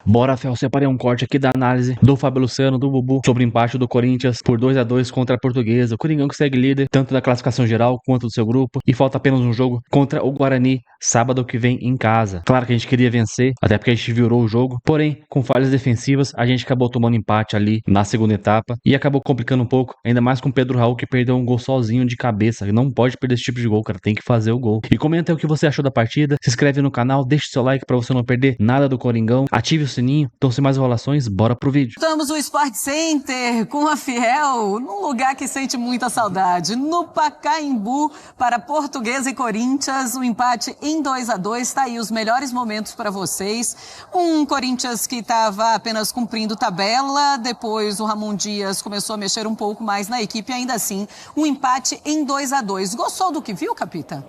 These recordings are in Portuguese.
Bora, Fel, separei um corte aqui da análise do Fábio Luciano, do Bubu, sobre o empate do Corinthians por 2-2 contra a Portuguesa. O Coringão que segue líder, tanto da classificação geral quanto do seu grupo, e falta apenas um jogo contra o Guarani, sábado que vem em casa. Claro que a gente queria vencer, até porque a gente virou o jogo, porém, com falhas defensivas, a gente acabou tomando empate ali na segunda etapa e acabou complicando um pouco, ainda mais com o Pedro Raul, que perdeu um gol sozinho de cabeça. Não pode perder esse tipo de gol, cara, tem que fazer o gol. E comenta aí o que você achou da partida, se inscreve no canal, deixa o seu like pra você não perder nada do Coringão, ative o sininho. Então, sem mais enrolações, bora pro vídeo. Estamos no Sport Center com a Fiel, num lugar que sente muita saudade, no Pacaembu, para Portuguesa e Corinthians, um empate em 2-2, tá aí os melhores momentos para vocês. Um Corinthians que estava apenas cumprindo tabela, depois o Ramon Dias começou a mexer um pouco mais na equipe, ainda assim, um empate em 2-2. Gostou do que viu, Capita?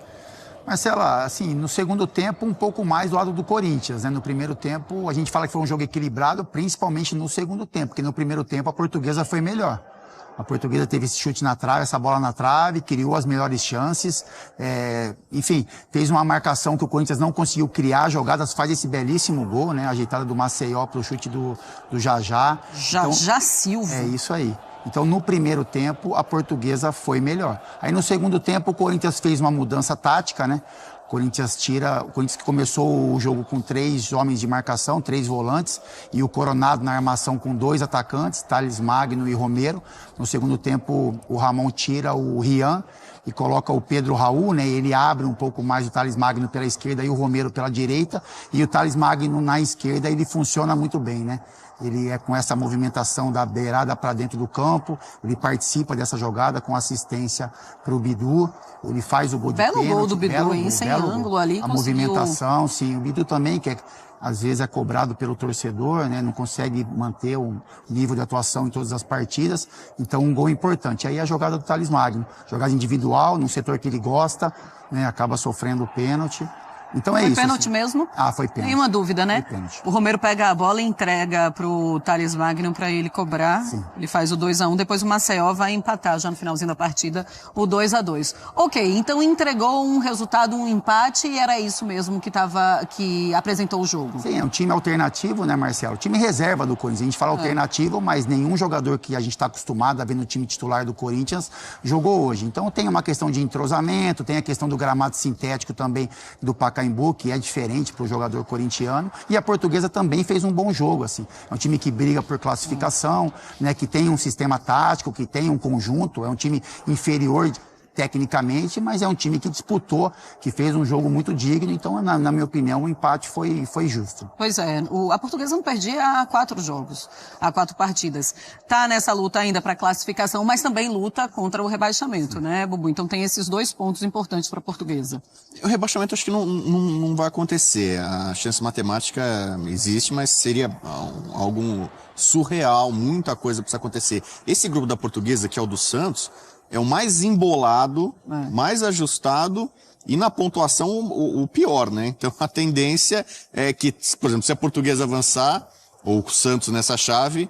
Marcela, assim, no segundo tempo, um pouco mais do lado do Corinthians, né? No primeiro tempo, a gente fala que foi um jogo equilibrado, principalmente no segundo tempo, porque no primeiro tempo a Portuguesa foi melhor. A Portuguesa teve esse chute na trave, essa bola na trave, criou as melhores chances, enfim, fez uma marcação que o Corinthians não conseguiu criar jogadas, faz esse belíssimo gol, né? Ajeitada do Maceió pro chute do Jajá. Jajá Silva. É isso aí. Então, no primeiro tempo, a Portuguesa foi melhor. Aí, no segundo tempo, o Corinthians fez uma mudança tática, né? O Corinthians que começou o jogo com 3 homens de marcação, 3 volantes, e o Coronado na armação com 2 atacantes, Thales Magno e Romero. No segundo tempo, o Ramon tira o Rian e coloca o Pedro Raul, né? Ele abre um pouco mais o Thales Magno pela esquerda e o Romero pela direita. E o Thales Magno na esquerda, ele funciona muito bem, né? Ele é com essa movimentação da beirada para dentro do campo, ele participa dessa jogada com assistência para o Bidu, ele faz o gol de pênalti. Belo gol do Bidu, hein? Sem ângulo ali. A movimentação, sim. O Bidu também, que às vezes é cobrado pelo torcedor, né? Não consegue manter o nível de atuação em todas as partidas. Então, um gol importante. Aí a jogada do Thales Magno. Jogada individual, num setor que ele gosta, né? Acaba sofrendo o pênalti. Então é foi isso. Foi pênalti assim. mesmo? Ah, foi pênalti. Nenhuma dúvida, né? Foi pênalti. O Romero pega a bola e entrega pro Thales Magno para ele cobrar. Sim. Ele faz o 2-1, depois o Maceió vai empatar já no finalzinho da partida o 2-2. Ok, então entregou um resultado, um empate, e era isso mesmo que apresentou o jogo. Sim, é um time alternativo, né, Marcelo? Time reserva do Corinthians. A gente fala alternativo, mas nenhum jogador que a gente está acostumado a ver no time titular do Corinthians jogou hoje. Então tem uma questão de entrosamento, tem a questão do gramado sintético também do Pacaembu, que é diferente para o jogador corintiano. E a Portuguesa também fez um bom jogo, assim. É um time que briga por classificação, né, que tem um sistema tático, que tem um conjunto. É um time inferior tecnicamente, mas é um time que disputou, que fez um jogo muito digno. Então, na minha opinião, o empate foi justo. Pois é, a Portuguesa não perdia há 4 jogos, há 4 partidas. Tá nessa luta ainda para classificação, mas também luta contra o rebaixamento, né, Bubu? Então tem esses 2 pontos importantes para a Portuguesa. O rebaixamento acho que não vai acontecer. A chance matemática existe, mas seria algo surreal, muita coisa precisa acontecer. Esse grupo da Portuguesa, que é o do Santos, é o mais embolado, mais ajustado e na pontuação o pior, né? Então a tendência é que, por exemplo, se a Portuguesa avançar, ou o Santos nessa chave,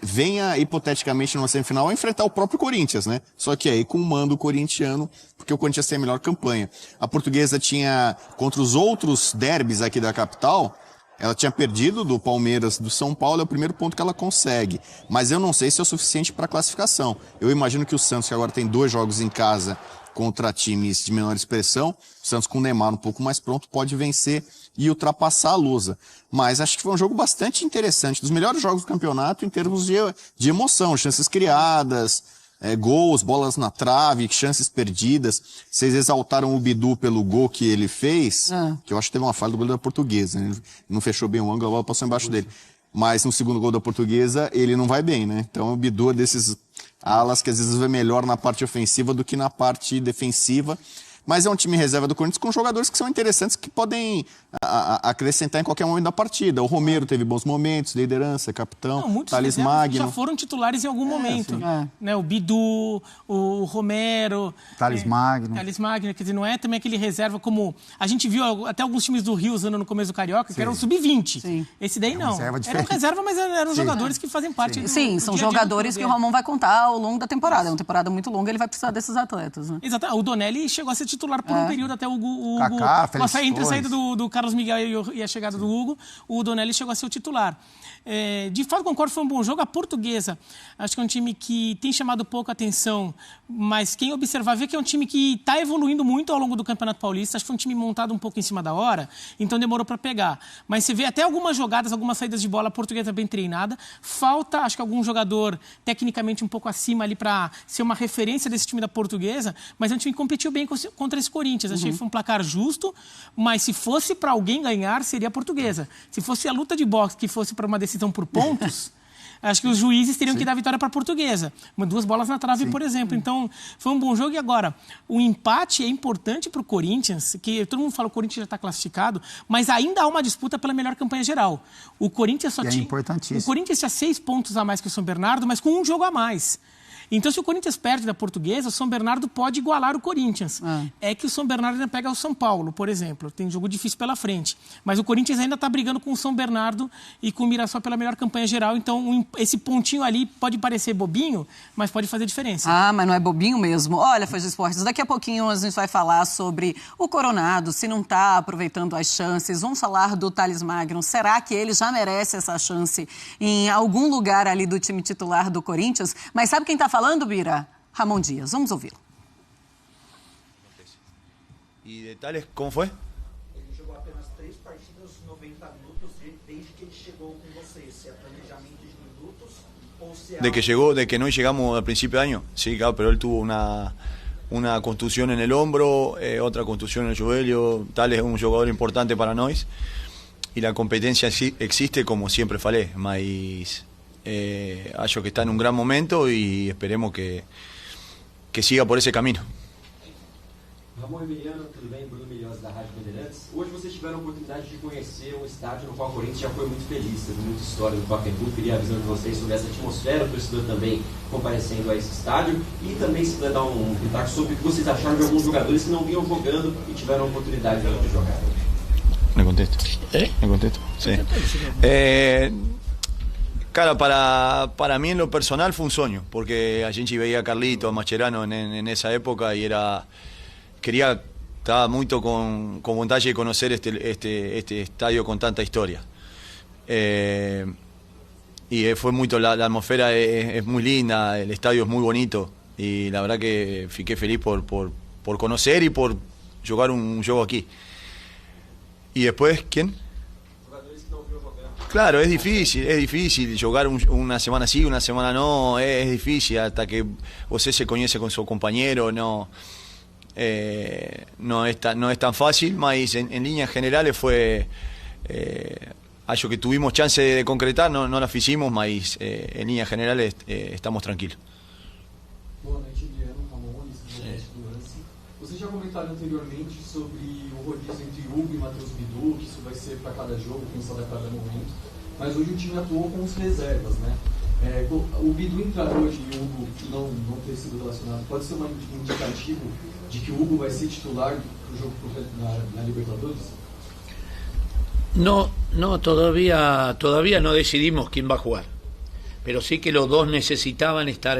venha hipoteticamente numa semifinal a enfrentar o próprio Corinthians, né? Só que aí com o mando corintiano, porque o Corinthians tem a melhor campanha. A Portuguesa tinha, contra os outros derbys aqui da capital, ela tinha perdido do Palmeiras, do São Paulo, é o primeiro ponto que ela consegue. Mas eu não sei se é o suficiente para a classificação. Eu imagino que o Santos, que agora tem 2 jogos em casa contra times de menor expressão, o Santos com o Neymar um pouco mais pronto, pode vencer e ultrapassar a Lusa. Mas acho que foi um jogo bastante interessante, dos melhores jogos do campeonato em termos de emoção, chances criadas, gols, bolas na trave, chances perdidas. Vocês exaltaram o Bidu pelo gol que ele fez, que eu acho que teve uma falha do goleiro da Portuguesa, né? Ele não fechou bem o ângulo, a bola passou embaixo dele. Mas no segundo gol da Portuguesa, ele não vai bem, né? Então o Bidu é desses alas que às vezes vai melhor na parte ofensiva do que na parte defensiva. Mas é um time reserva do Corinthians com jogadores que são interessantes, que podem acrescentar em qualquer momento da partida. O Romero teve bons momentos, liderança, capitão, Thales Magno. Já foram titulares em algum momento. Né? O Bidu, o Romero. Thales Magno. Thales Magno, quer dizer, não é também aquele reserva como... A gente viu até alguns times do Rio usando no começo do Carioca, que eram sub-20. Esse daí não. Era um reserva, mas eram jogadores que fazem parte do Sim, são jogadores que o Ramon vai contar ao longo da temporada. É uma temporada muito longa, ele vai precisar desses atletas. Né? Exato. O Donelli chegou a ser titular titular por um período até o Hugo Kaká, entre a saída do Carlos Miguel e a chegada do Hugo, o Donelli chegou a ser o titular. De fato, concordo, foi um bom jogo. A Portuguesa, acho que é um time que tem chamado pouco atenção, mas quem observar vê que é um time que está evoluindo muito ao longo do Campeonato Paulista. Acho que foi um time montado um pouco em cima da hora, então demorou para pegar. Mas você vê até algumas jogadas, algumas saídas de bola, a Portuguesa bem treinada. Falta, acho que algum jogador tecnicamente um pouco acima ali para ser uma referência desse time da Portuguesa, mas é um time que competiu bem contra esse Corinthians. Achei que foi um placar justo, mas se fosse para alguém ganhar, seria a Portuguesa. Se fosse a luta de boxe que fosse para uma decisão por pontos, acho que os juízes teriam que dar vitória para a Portuguesa. 2 bolas na trave, por exemplo. Então, foi um bom jogo. E agora, o empate é importante para o Corinthians, que todo mundo fala que o Corinthians já está classificado, mas ainda há uma disputa pela melhor campanha geral. O Corinthians só tinha... importantíssimo. O Corinthians tinha 6 pontos a mais que o São Bernardo, mas com um jogo a mais. Então, se o Corinthians perde da Portuguesa, o São Bernardo pode igualar o Corinthians. É que o São Bernardo ainda pega o São Paulo, por exemplo. Tem jogo difícil pela frente. Mas o Corinthians ainda está brigando com o São Bernardo e com o Mirassol pela melhor campanha geral. Então, esse pontinho ali pode parecer bobinho, mas pode fazer diferença. Mas não é bobinho mesmo. Olha, Fãs de Esportes, daqui a pouquinho a gente vai falar sobre o Coronado, se não está aproveitando as chances. Vamos falar do Thales Magno. Será que ele já merece essa chance em algum lugar ali do time titular do Corinthians? Mas sabe quem está falando, Bira? Ramon Dias. Vamos ouvi-lo. E de Thales, como foi? Ele jogou apenas 3 partidas, 90 minutos, desde que ele chegou com vocês. Se é planejamento de minutos ou se é... De que no llegamos al principio de año. Sí, claro, pero él tuvo una contusión en el hombro, otra contusión en el joelho. Thales es un jugador importante para nós. Y la competencia existe, como siempre falei, mas... acho que está en un gran momento y esperemos que siga por ese camino. Ramon Emiliano, tudo bem? Bruno Milhões da Rádio Bandeirantes. Hoje vocês tiveram a oportunidade de conhecer um estádio no qual o Corinthians já foi muito feliz, teve muita história no Pacaembu. Queria a visão de vocês sobre essa atmosfera, o torcedor também comparecendo a esse estádio, e também se puder dar um pitaco sobre o que vocês acharam de alguns jogadores que não vinham jogando e tiveram a oportunidade de jogar. ¿Me contesto? ¿Me contesto? Sí. Cara, para mí en lo personal fue un sueño, porque a gente veía a Carlito, a Mascherano en esa época y estaba muy con vontade de conocer este estadio con tanta historia. Y fue mucho, la atmósfera es muy linda, el estadio es muy bonito y la verdad que fiqué feliz por conocer y por jugar un juego aquí. Y después, ¿quién? Claro, es difícil jugar una semana sí, una semana no, es difícil hasta que usted se conoce con su compañero, no es tan fácil, mas en líneas generales fue algo que tuvimos chance de concretar, no la hicimos, mas en líneas generales estamos tranquilos. Boa noite, Adriano, Ramon, do Lance. Vocês já comentaram anteriormente sobre o rodízio entre Hugo e Matheus Bidu, que isso vai ser para cada jogo, pensando a cada momento. Mas hoje o time atuou com os reservas, né? O Bidu entrar hoje e o Hugo não ter sido relacionado, pode ser um indicativo de que o Hugo vai ser titular do jogo na Libertadores? No, todavía no decidimos quién va a jugar, pero sí que los dos necesitaban estar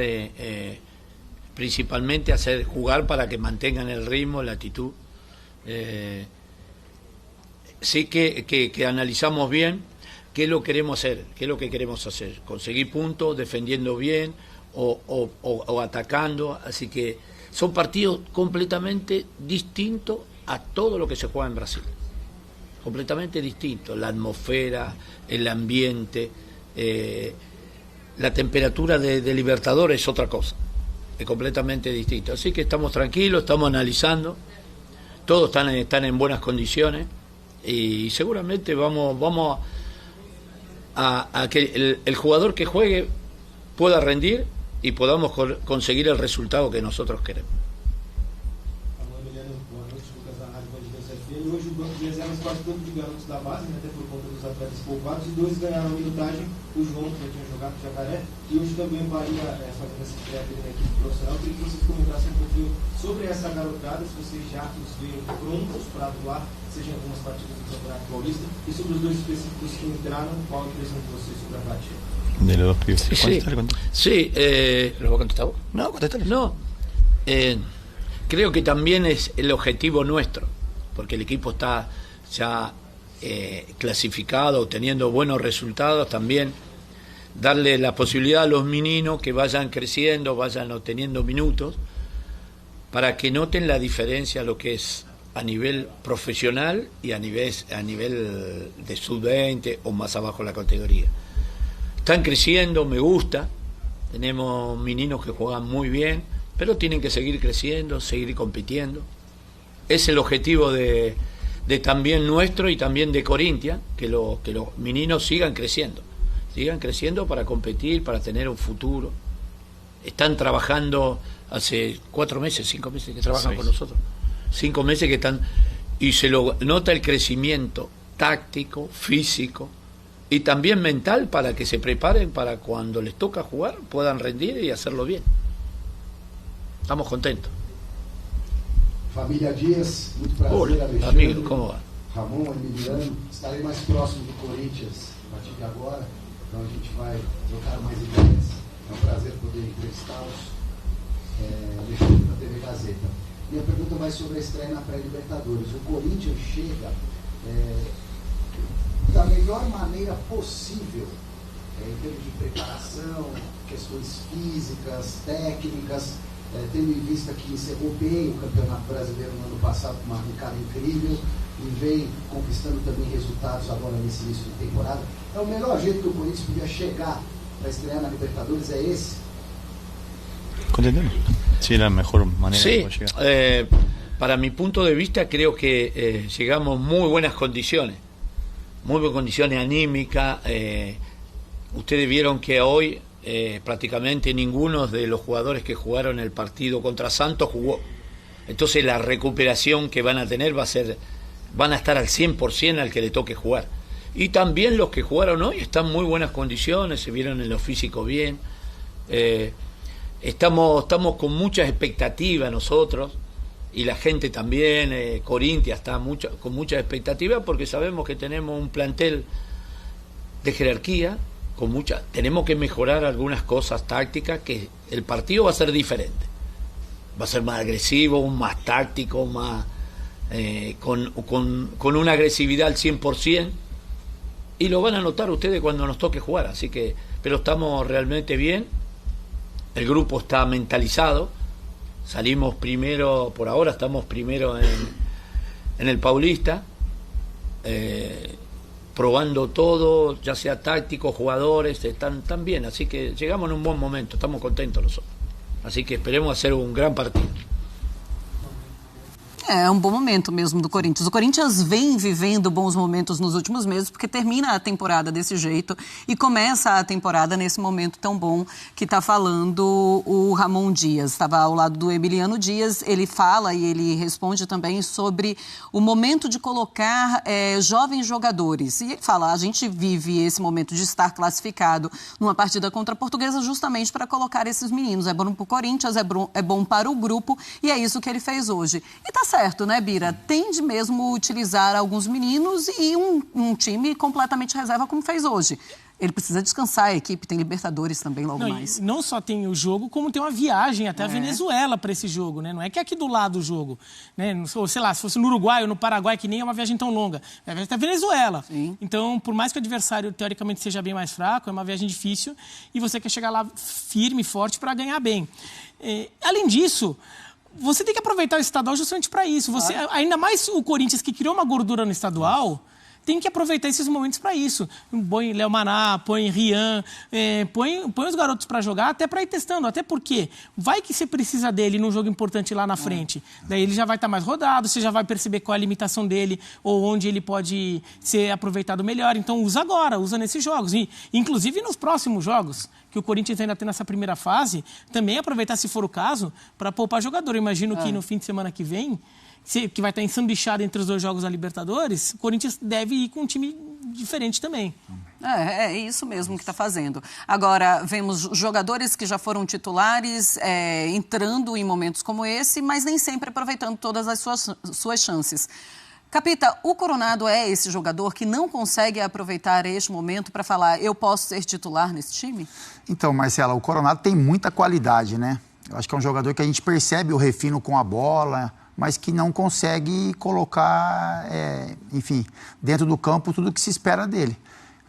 principalmente hacer jugar para que mantengan el ritmo, la actitud. Sí que analizamos bien qué es lo que queremos hacer, conseguir puntos, defendiendo bien o atacando, así que son partidos completamente distintos a todo lo que se juega en Brasil, completamente distintos, la atmósfera, el ambiente, la temperatura de Libertadores es otra cosa, es completamente distinto, así que estamos tranquilos, estamos analizando, todos están en buenas condiciones y seguramente vamos a que el jugador que juegue pueda rendir y podamos conseguir el resultado que nosotros queremos. Hoje o banco de reservas quase todo de garotos da base, né, até por conta dos atletas poupados, e 2 ganharam minutagem, o João, que já tinha jogado com o Jacaré, e hoje também o Bahia fazendo essa estreia dele na equipe profissional. Eu queria que vocês comentassem um pouquinho sobre essa garotada, se vocês já os veem prontos para atuar, seja em algumas partidas do Campeonato Paulista, e sobre os 2 específicos que entraram, qual a impressão de vocês sobre a partida? De los dos pibes. Sí, ¿lo va a contestar vos? No, contestale. No. creo que también es el objetivo nuestro, porque el equipo está ya clasificado, teniendo buenos resultados, también darle la posibilidad a los meninos que vayan creciendo, vayan obteniendo minutos, para que noten la diferencia lo que es a nivel profesional y a nivel de sub-20 o más abajo la categoría. Están creciendo, me gusta, tenemos meninos que juegan muy bien, pero tienen que seguir creciendo, seguir compitiendo. Es el objetivo de también nuestro y también de Corinthians, que los meninos sigan creciendo para competir, para tener un futuro. Están trabajando hace 4 meses, 5 meses que trabajan con nosotros. 5 meses que están, y se lo nota el crecimiento táctico, físico y también mental, para que se preparen para cuando les toca jugar puedan rendir y hacerlo bien. Estamos contentos. Família Dias, muito prazer. Olá, Alexandre, amigo, como vai? Ramon, Emiliano, estarei mais próximo do Corinthians a partir de agora, então a gente vai trocar mais ideias. É um prazer poder entrevistá-los. Alexandre, da TV Gazeta. Minha pergunta vai sobre a estreia na pré-Libertadores. O Corinthians chega da melhor maneira possível, em termos de preparação, questões físicas, técnicas, tendo em vista que encerrou bem o Campeonato Brasileiro no ano passado com uma arrancada incrível e vem conquistando também resultados agora nesse início de temporada. É o melhor jeito que o Corinthians podia chegar para estrear na Libertadores, é esse? Contendemos. Sí, la mejor manera sí, de llegar. Para mi punto de vista creo que llegamos muy buenas condiciones anímicas. Ustedes vieron que hoy prácticamente ninguno de los jugadores que jugaron el partido contra Santos jugó. Entonces la recuperación que van a tener van a estar al 100% al que le toque jugar. Y también los que jugaron hoy están en muy buenas condiciones, se vieron en lo físico bien. Estamos con muchas expectativas nosotros, y la gente también. Corinthians está con muchas expectativas, porque sabemos que tenemos un plantel de jerarquía, tenemos que mejorar algunas cosas tácticas, que el partido va a ser diferente, va a ser más agresivo, más táctico, más con una agresividad al 100%, y lo van a notar ustedes cuando nos toque jugar. Así que, pero estamos realmente bien, el grupo está mentalizado, salimos primero, por ahora estamos primero en el Paulista, probando todo, ya sea táctico, jugadores, están bien, así que llegamos en un buen momento, estamos contentos nosotros, así que esperemos hacer un gran partido. É um bom momento mesmo do Corinthians. O Corinthians vem vivendo bons momentos nos últimos meses, porque termina a temporada desse jeito e começa a temporada nesse momento tão bom que está falando o Ramon Dias. Estava ao lado do Emiliano Dias, ele fala e ele responde também sobre o momento de colocar jovens jogadores. E ele fala, a gente vive esse momento de estar classificado numa partida contra a Portuguesa justamente para colocar esses meninos. É bom para o Corinthians, é bom para o grupo, e é isso que ele fez hoje. E tá certo, né, Bira? Tem de mesmo utilizar alguns meninos e um time completamente reserva como fez hoje. Ele precisa descansar, a equipe tem Libertadores também logo mais. Não só tem o jogo, como tem uma viagem até a Venezuela para esse jogo, né? Não é que é aqui do lado o jogo, né? Sei lá, se fosse no Uruguai ou no Paraguai, que nem é uma viagem tão longa. É a viagem até a Venezuela. Sim. Então, por mais que o adversário teoricamente seja bem mais fraco, é uma viagem difícil e você quer chegar lá firme, forte para ganhar bem. Além disso, você tem que aproveitar o estadual justamente para isso. Ainda mais o Corinthians, que criou uma gordura no estadual, tem que aproveitar esses momentos para isso. Põe Léo Maná, põe Rian, põe os garotos para jogar, até para ir testando. Até porque vai que você precisa dele num jogo importante lá na frente. Daí ele já vai estar mais rodado, você já vai perceber qual é a limitação dele ou onde ele pode ser aproveitado melhor. Então usa agora, usa nesses jogos. E, inclusive nos próximos jogos, que o Corinthians ainda tem nessa primeira fase, também aproveitar, se for o caso, para poupar jogador. Eu imagino que no fim de semana que vem, que vai estar ensambichado entre os 2 jogos da Libertadores, o Corinthians deve ir com um time diferente também. É isso mesmo que está fazendo. Agora, vemos jogadores que já foram titulares entrando em momentos como esse, mas nem sempre aproveitando todas as suas chances. Capita, o Coronado é esse jogador que não consegue aproveitar este momento para falar, eu posso ser titular nesse time? Então, Marcela, o Coronado tem muita qualidade, né? Eu acho que é um jogador que a gente percebe o refino com a bola, mas que não consegue colocar, enfim, dentro do campo tudo o que se espera dele.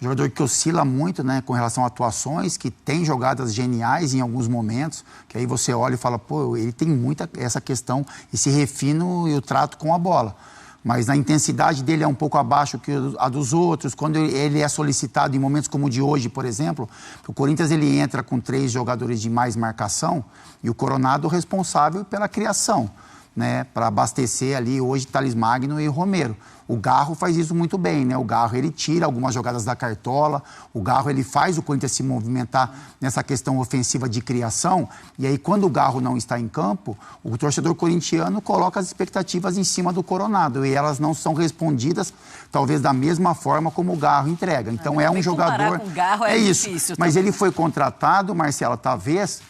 Um jogador que oscila muito, né, com relação a atuações, que tem jogadas geniais em alguns momentos, que aí você olha e fala, pô, ele tem muita essa questão, esse refino e o trato com a bola. Mas na intensidade dele é um pouco abaixo que a dos outros. Quando ele é solicitado em momentos como o de hoje, por exemplo, o Corinthians ele entra com 3 jogadores de mais marcação e o Coronado responsável pela criação, né, para abastecer ali hoje Thales Magno e Romero. O Garro faz isso muito bem, né? O Garro ele tira algumas jogadas da cartola, o Garro ele faz o Corinthians se movimentar nessa questão ofensiva de criação, e aí quando o Garro não está em campo, o torcedor corintiano coloca as expectativas em cima do Coronado e elas não são respondidas talvez da mesma forma como o Garro entrega. Então é um jogador... Com o Garro é isso, difícil, mas ele foi contratado, Marcela, talvez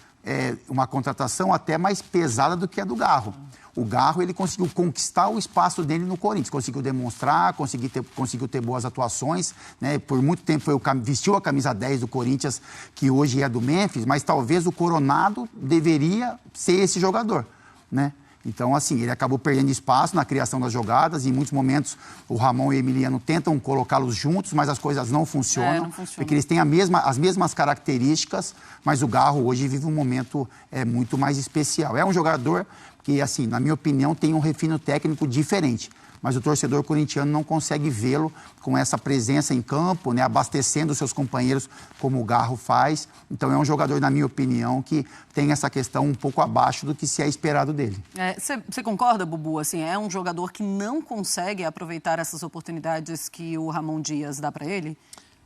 uma contratação até mais pesada do que a do Garro. O Garro, ele conseguiu conquistar o espaço dele no Corinthians, conseguiu demonstrar, conseguiu ter boas atuações, né? Por muito tempo vestiu a camisa 10 do Corinthians, que hoje é do Memphis, mas talvez o Coronado deveria ser esse jogador, né? Então, assim, ele acabou perdendo espaço na criação das jogadas. Em muitos momentos, o Ramon e o Emiliano tentam colocá-los juntos, mas as coisas não funcionam. Porque eles têm as mesmas características, mas o Garro hoje vive um momento muito mais especial. É um jogador que, assim, na minha opinião, tem um refino técnico diferente. Mas o torcedor corintiano não consegue vê-lo com essa presença em campo, né, abastecendo os seus companheiros como o Garro faz. Então é um jogador, na minha opinião, que tem essa questão um pouco abaixo do que se é esperado dele. Você concorda, Bubu? Assim, é um jogador que não consegue aproveitar essas oportunidades que o Ramon Dias dá para ele?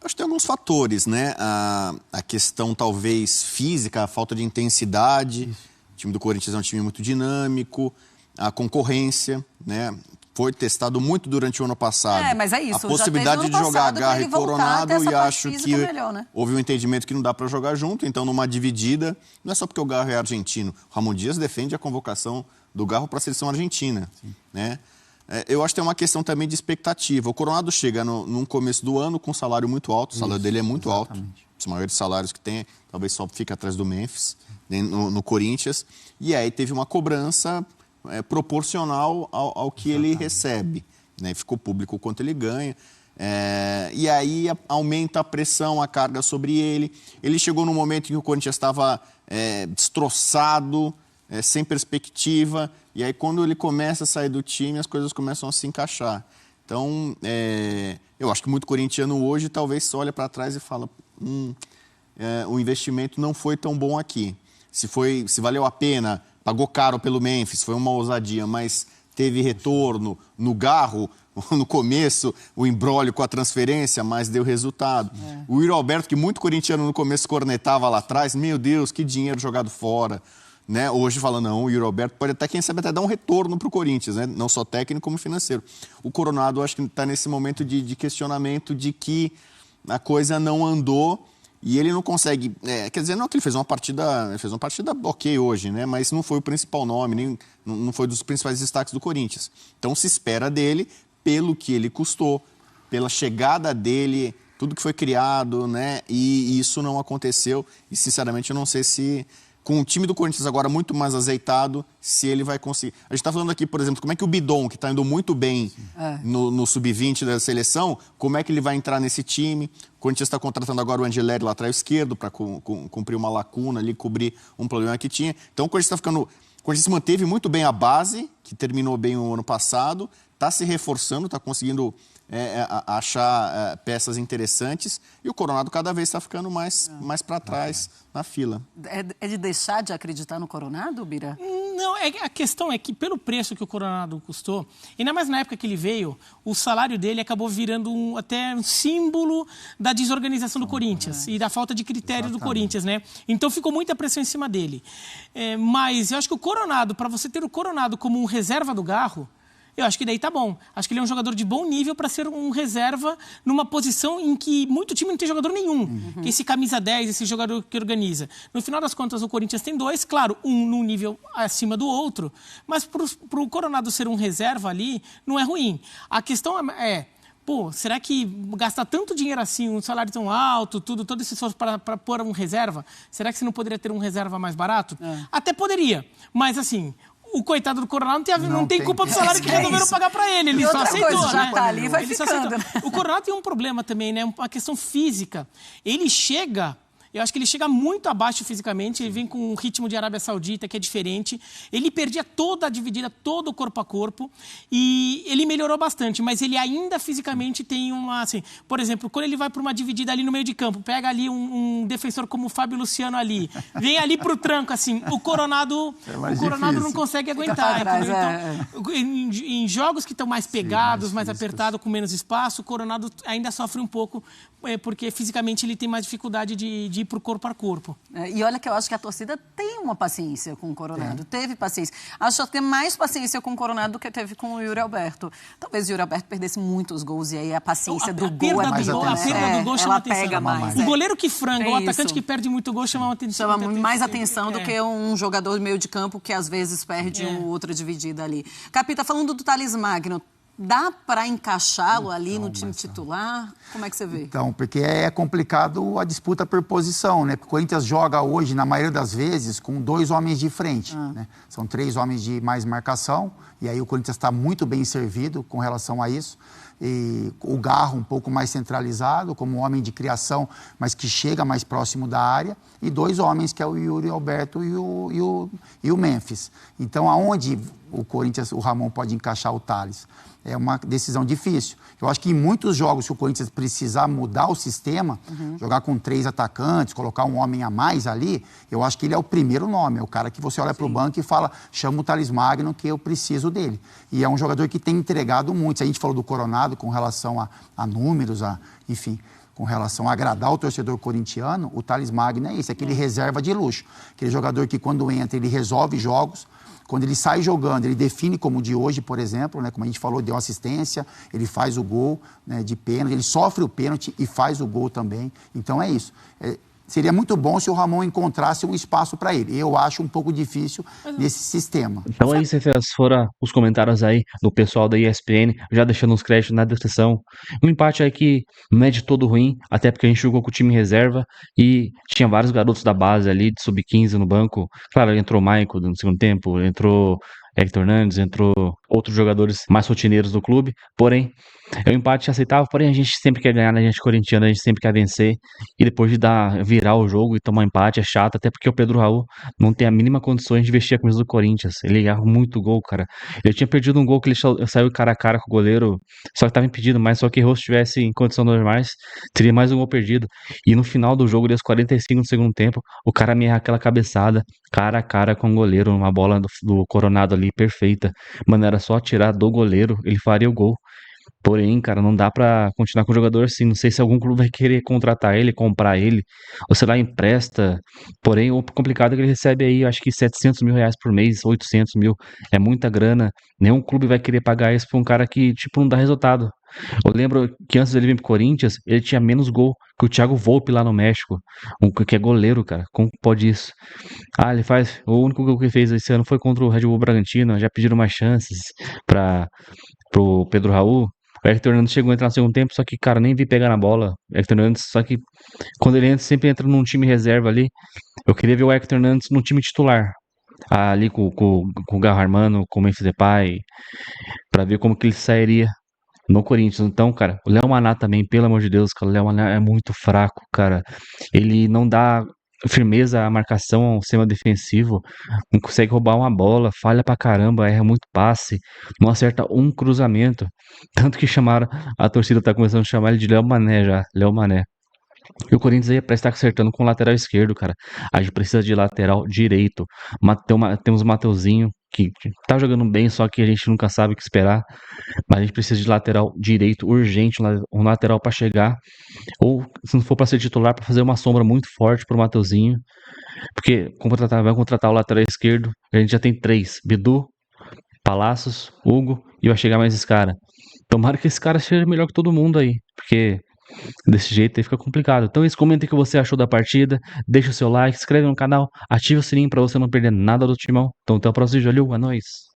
Acho que tem alguns fatores, né? A questão talvez física, a falta de intensidade. O time do Corinthians é um time muito dinâmico. A concorrência, né? Foi testado muito durante o ano passado. Mas é isso. A possibilidade de jogar Garro e Coronado, e acho que melhor, né? Houve um entendimento que não dá para jogar junto, então numa dividida, não é só porque o Garro é argentino. O Ramon Dias defende a convocação do Garro para a seleção argentina, né? Eu acho que tem uma questão também de expectativa. O Coronado chega num começo do ano com um salário muito alto, o salário dele é muito alto, os maiores salários que tem, talvez só fica atrás do Memphis, no Corinthians, e aí teve uma cobrança proporcional ao que ele recebe, né? Ficou público o quanto ele ganha, e aí aumenta a pressão, a carga sobre ele. Ele chegou num momento em que o Corinthians estava destroçado, sem perspectiva, e aí quando ele começa a sair do time, as coisas começam a se encaixar. Então, eu acho que muito corintiano hoje talvez olha para trás e fala, o investimento não foi tão bom aqui. Se valeu a pena, pagou caro pelo Memphis, foi uma ousadia, mas teve retorno no Garro, no começo, o imbróglio com a transferência, mas deu resultado. O Yuri Alberto, que muito corintiano no começo cornetava lá atrás, meu Deus, que dinheiro jogado fora, né? Hoje fala, não, o Yuri Alberto pode até, quem sabe, até dar um retorno para o Corinthians, né? Não só técnico como financeiro. O Coronado, acho que está nesse momento de questionamento de que a coisa não andou. E ele não consegue, quer dizer, não que ele fez uma partida ok hoje, né? Mas não foi o principal nome, não foi dos principais destaques do Corinthians. Então se espera dele, pelo que ele custou, pela chegada dele, tudo que foi criado, né? E isso não aconteceu. E sinceramente eu não sei se, com o time do Corinthians agora muito mais azeitado, se ele vai conseguir. A gente está falando aqui, por exemplo, como é que o Bidon, que está indo muito bem no sub-20 da seleção, como é que ele vai entrar nesse time? O Corinthians está contratando agora o Angeleri, lateral esquerdo, para cumprir uma lacuna ali, cobrir um problema que tinha. Então o Corinthians está ficando... O Corinthians manteve muito bem a base, que terminou bem o ano passado, está se reforçando, está conseguindo achar peças interessantes, e o Coronado cada vez está ficando mais para trás na fila. É de deixar de acreditar no Coronado, Bira? Não, a questão é que pelo preço que o Coronado custou, ainda mais na época que ele veio, o salário dele acabou virando até um símbolo da desorganização do Corinthians e da falta de critério do Corinthians, né? Então ficou muita pressão em cima dele. Mas eu acho que o Coronado, para você ter o Coronado como um reserva do Garro, eu acho que daí tá bom. Acho que ele é um jogador de bom nível para ser um reserva numa posição em que muito time não tem jogador nenhum. Esse camisa 10, esse jogador que organiza. No final das contas, o Corinthians tem dois, claro, um num nível acima do outro, mas pro Coronado ser um reserva ali, não é ruim. A questão é, pô, será que gastar tanto dinheiro assim, um salário tão alto, todo esse esforço para pôr um reserva, será que você não poderia ter um reserva mais barato? Até poderia, mas assim... O coitado do Coronado não tem culpa do salário que resolveram pagar para ele. Ele só aceitou, já né? tá ali, vai Ele só ficando. aceitou. O Coronado tem um problema também, né? Uma questão física. Ele chega... Eu acho que ele chega muito abaixo fisicamente, ele vem com um ritmo de Arábia Saudita que é diferente. Ele perdia toda a dividida, todo o corpo a corpo, e ele melhorou bastante, mas ele ainda fisicamente tem uma... Assim, por exemplo, quando ele vai para uma dividida ali no meio de campo, pega ali um defensor como o Fábio Luciano ali, vem ali para o tranco, assim, o Coronado não consegue aguentar. Trás, então, em jogos que estão mais pegados, mais apertados, com menos espaço, o Coronado ainda sofre um pouco, porque fisicamente ele tem mais dificuldade de ir pro corpo a corpo. E olha que eu acho que a torcida tem uma paciência com o Coronado, teve paciência. Acho que tem mais paciência com o Coronado do que teve com o Yuri Alberto. Talvez o Yuri Alberto perdesse muitos gols e aí a paciência do gol é mais A perda do gol chama atenção. Pega mais. O goleiro que franga, o atacante que perde muito gol chama atenção. Chama mais atenção do que um jogador de meio de campo que às vezes perde outra dividida ali. Capita, falando do Thales Magno, dá para encaixá-lo ali no time titular? Como é que você vê? Então, porque é complicado a disputa por posição, né? Porque o Corinthians joga hoje, na maioria das vezes, com 2 homens de frente, né? São 3 homens de mais marcação, e aí o Corinthians está muito bem servido com relação a isso. E o Garro um pouco mais centralizado, como um homem de criação, mas que chega mais próximo da área, e 2 homens, que é o Yuri Alberto e o Memphis. Então, aonde o Corinthians, o Ramon pode encaixar o Thales? É uma decisão difícil. Eu acho que em muitos jogos, se o Corinthians precisar mudar o sistema, jogar com 3 atacantes, colocar um homem a mais ali, eu acho que ele é o primeiro nome, é o cara que você olha para o banco e fala, chama o Thales Magno que eu preciso dele. E é um jogador que tem entregado muito. A gente falou do Coronado com relação a números, enfim, com relação a agradar o torcedor corintiano, o Thales Magno é isso, é aquele reserva de luxo. Aquele jogador que quando entra, ele resolve jogos. Quando ele sai jogando, ele define como o de hoje, por exemplo, né? Como a gente falou, deu assistência, ele faz o gol, né, de pênalti, ele sofre o pênalti e faz o gol também. Então é isso. Seria muito bom se o Ramon encontrasse um espaço para ele. Eu acho um pouco difícil nesse sistema. Então esses foram os comentários aí do pessoal da ESPN, já deixando os créditos na descrição. Um empate aí que não é de todo ruim, até porque a gente jogou com o time reserva e tinha vários garotos da base ali, de sub-15 no banco. Claro, entrou o Maicon no segundo tempo, entrou Hector Hernandes, entrou outros jogadores mais rotineiros do clube, porém, é um empate aceitável, porém a gente sempre quer ganhar, né? A gente corintiano, a gente sempre quer vencer, e depois de virar o jogo e tomar empate é chato, até porque o Pedro Raul não tem a mínima condições de vestir a camisa do Corinthians, ele erra muito gol, cara. Ele tinha perdido um gol que ele saiu cara a cara com o goleiro, só que tava impedido, mas só que errou, se estivesse em condição normais, teria mais um gol perdido, e no final do jogo, aos 45 do segundo tempo, o cara me erra aquela cabeçada, cara a cara com o goleiro, uma bola do Coronado ali, perfeita, mano, era só tirar do goleiro, ele faria o gol. Porém, cara, não dá pra continuar com o jogador assim. Não sei se algum clube vai querer contratar ele, comprar ele, ou sei lá, empresta. Porém, o complicado é que ele recebe aí, acho que 700 mil reais por mês, 800 mil. É muita grana. Nenhum clube vai querer pagar isso pra um cara que, tipo, não dá resultado. Eu lembro que antes dele vir pro Corinthians, ele tinha menos gol que o Thiago Volpe lá no México. Que é goleiro, cara. Como pode isso? Ele faz. O único gol que ele fez esse ano foi contra o Red Bull Bragantino. Já pediram mais chances pro Pedro Raul. O Hector Hernandes chegou a entrar no segundo tempo, só que, cara, nem vi pegar na bola. O Hector Hernandes, só que quando ele entra, sempre entra num time reserva ali. Eu queria ver o Hector Hernandes no time titular. Ali com o Garro Armando, com o Memphis Depay, pra ver como que ele sairia no Corinthians. Então, cara, o Léo Maná também, pelo amor de Deus, cara, o Léo Maná é muito fraco, cara. Ele não dá firmeza à marcação, ao sistema defensivo, não consegue roubar uma bola, falha pra caramba, erra muito passe, não acerta um cruzamento. Tanto que a torcida tá começando a chamar ele de Léo Mané já, Léo Mané. E o Corinthians aí parece estar acertando com o lateral esquerdo, cara. A gente precisa de lateral direito. Temos o Mateuzinho, que tá jogando bem, só que a gente nunca sabe o que esperar. Mas a gente precisa de lateral direito, urgente, um lateral pra chegar. Ou, se não for pra ser titular, pra fazer uma sombra muito forte pro Mateuzinho. Porque vai contratar o lateral esquerdo. A gente já tem 3. Bidu, Palacios, Hugo e vai chegar mais esse cara. Tomara que esse cara seja melhor que todo mundo aí. Porque desse jeito aí fica complicado. Então comenta o que você achou da partida. Deixa o seu like, se inscreve no canal, ativa o sininho pra você não perder nada do Timão. Então até o próximo vídeo. Valeu, é nóis.